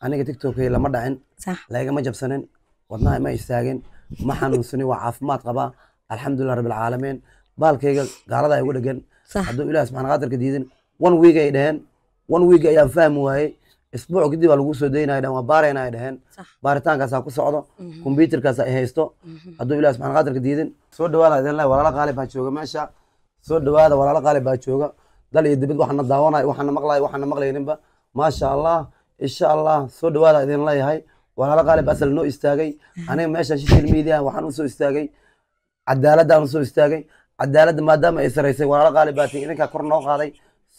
aniga TikTok-kay lama dhacin صح lagama jabsanin wadnaha ma istaagin ma xanuunsanin waa caafimaad qabaa alxamdulilah rabbil caalamiin baalkayga gaalada ay ugu dhagan صح hadduu ilaah subxaana qaadirka diidin one week ay dhaheen one week ayaan fahmi waayey isbuuc kadib baa lagu soo daynaya dhan waa baarayna ay dhaheen صح baaritaankaasaa ku socdo kombyuutarkaas ay haysto hadduu ilaah subxaana qaadirka diidin soo dhawaada idin leh walaalo qaali baa jooga meesha soo dhawaada walaalo qaali baa jooga dal iyo dibad waxaana daawanayo waxaana maqlayo waxaana maqlayninba maasha allah insha allah soo dhawaada idin leeyahay walaalo qaali baa asal noo istaagay aniga meesha social media waxaan u soo istaagay cadaaladaan u soo istaagay cadaaladda maadaama ay saraysay walaalo qaali baa tii idinkaa kor noo qaaday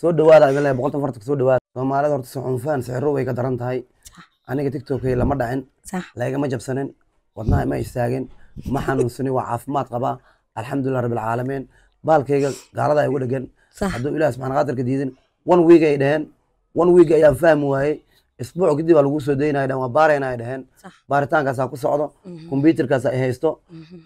soo dhawaada idin leeyahay boqoltan farta soo dhawaada soomaalida horta suxuunfaan sixiro way ka daran tahay aniga TikTok-kay lama dhacin صح lagama jabsanin wadnaha ma istaagin ma xanuunsanin waa caafimaad qabaa alxamdulilah rabbil caalamiin baalkayga gaalada ay ugu dhagan صح hadduu ilaah subxaana qaadirka diidin one week ay dhaheen one week ayaan fahmi waayey isbuuc kadib baa lagu soo daynaya dhan waa baarayna ay dhaheen صح baaritaankaasaa ku socdo kombyuutarkaas ay haysto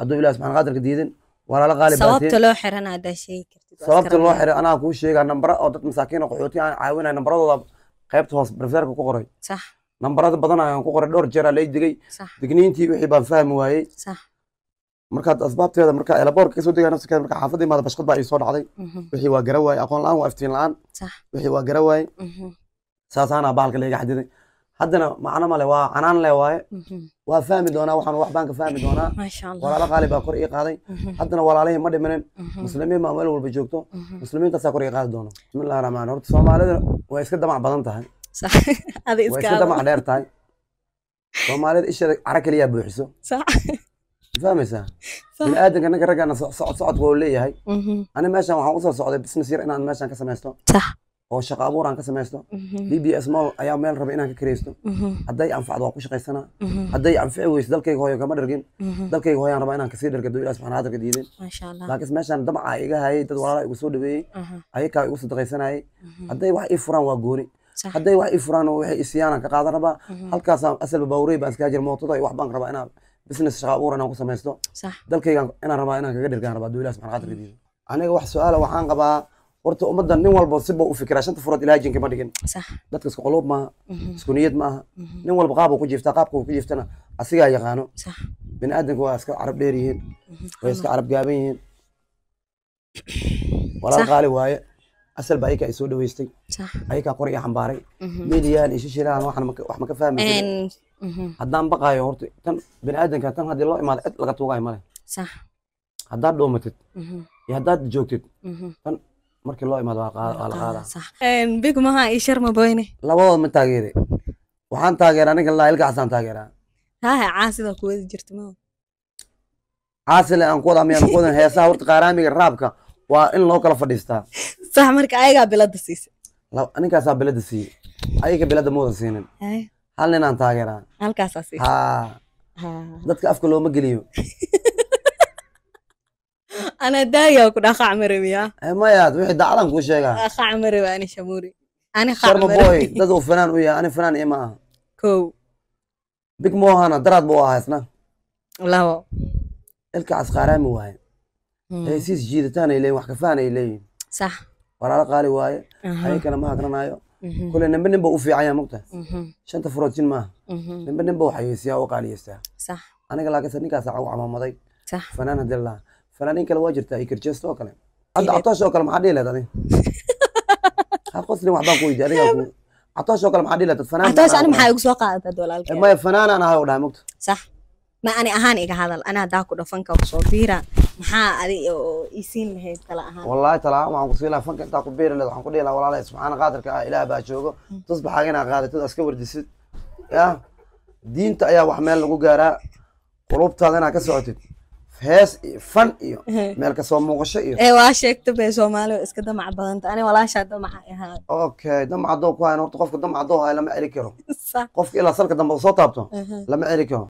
hadduu ilaah subxaana qaadirka diidin walaalo qaali baa sababta loo xiran hadda shay kartid sababta loo xiray anaa kuu sheegaa nambara oo dad masaakiin oo qaxooti aan caawinaya nambaradooda qaybta hoos barfeerka ku qoray صح nambarada badan ayaan ku qoray dhowr jeer aa lay digay صح digniintii wixii baan fahmi waayey صح markaad asbaabteeda markaa elaboorka kasoo degaya nafsikeeda markaa xaafadda imaada bashqad baa ii soo dhacday wixii waa gara waaye aqoon la-aan waa iftiin la-aan صح wixii waa gara waaye saasaana bahalka layga xadiday haddana macno male waa canaan le waaye waa fahmi doonaa waxaan wax baan ka fahmi doonaa ما شاء الله walaalo qaali baa kor ii qaaday haddana walaalihii ma dhiminin muslimiin baa meel walba joogto muslimiintaasaa kor ii qaadi doono bismillahi raxmaan horta soomaalida way iska damac badan tahay صح هذا way iska damac dheer tahay soomaalida isheeda cara keliyaa buuxiso صح fahmaysaa صح bini aadanka ninka raggana socodka uu leeyahay ani meeshan waxaan usoo socday business yar inaan meeshan ka samaysto صح oo shaqo abuur aan ka samaysto BBS mall ayaa meel raba inaan ka kiraysto hadday anfacdo waa ku shaqaysanaa hadday anfici weyso dalkayga hooyo kama dhargin dalkayga hooyaan rabaa inaan kasii dharga ilaah subxaana qaadirka diidin ما شاء الله laakiin meeshan damaca iga hayay dad walaala igu soo dhaweeyey ayakaa igu sadaqaysanayay hadday wax ii furaan waa gooni صح hadday wax ii furaan oo waxay isiyaanaan ka qaadan rabaa halkaasaan asalba baawrey baan iskaga jira mootada iyo wax baan rabaa inaan business shaqo abuur inaan ku samaysto صح dalkaygan inaan rabaa inaan kaga dhirgaan rabaa ilaah subxaana qaadirka diidin aniga wax su-aala waxaan qabaa horta ummaddan nin walba siba u fikiraa shanta furood ilaahay jinka ma dhigin صح dadka isku quluub maaha isku niyad maaha nin walba qaab uu ku jiiftaa qaabka uu ku jiiftana asigaa yaqaano صح bini aadanka waa iska carab dheer yihiin way iska carab gaaban yihiin walaal صح qaali waaye asal baa ayakaa i soo dhaweystay صح ayakaa qor ii xambaaray miidiyaan iyo shishiraan waxaan wax ma ka fahmi jirin ان haddaan baqaayo horta tan bini aadanka tan haddii loo imaado cid laga tuugaayo male صح haddaad dhoomatid iyo haddaad joogtid tan markii loo imaado waa la qaadaa صح ان بيج ما هاي شرم بوينه labadood ma taageere waxaan taageeraa ninka laa ilkaasaan taageeraa ها عاصده كويس جرت ما caasile aan ku wada miyaan ku wadan heesaha horta qaaraamiga raabka waa in loo kala fadhiistaa صح marka ayaga bilada siisa ninkaasaa bilada siiyey ayaga bilada ma wada siinin hay hal ninaan taageeraa halkaas siisa haa ha dadka afka looma geliyo انا دايا كنت اخا عمري mayaad wixii dacdan kuu sheegaa اخا عمري انا شموري انا خا sharma boy عمري dad uu fanaan u yahay ani fanaan ima aha كو big mohana daraad buu ahaa isna لا ilkaas qaaraami waaye heesiis jiidataan ay leeyihin wax kafaan ay leeyihin صح walaalo qaali waaye ayakana ma hadranaayo kule nimba ninba u fiican yaa mogta shanta furood jin maaha nimba ninba wax hayeysiyaa u qaaliyeystaa صح aniga laakiinse ninkaasaa ugu camaamaday صح fanaan haddii la fanaaniin kale waa jirtaa iyo kirjeesto oo kale hadda catoosh oo kale maxaa dhihi lehed adiga ha qoslin waxbaan ku weydiiy adiga catoosh oo kale maxaa dhihi lehed fanaan عطاش انا maxaa igu soo qaadata walaalkay maya fanaanaan ahay oo dhahay mogta صح ما أنا أهان إيجا هذا أنا داكو دفنك وصوبيرا محا أدي يسين لهي تلا أهان والله تلا waxaan ku siilaa fanka intaa ku beeri leed waxaan ku dhihi lahaa walaalahay subxaana qaadirka ah ilaah baa joogo tusbaxa inaa qaadatid iska wardisid ya diinta ayaa wax meel lagu gaaraa qulubtaada inaad ka socotid hees iyo fan iyo meel ka soo muuqasho iyo إيه واشيك تبي سومالي إسكا دمع بدنت أنا ولا شاد دمع إهان okay damac haddoo ku hayn horta qofka damac haddoo hayo lama celi karo صح qofka ilaa salka dambe soo taabto lama celi karo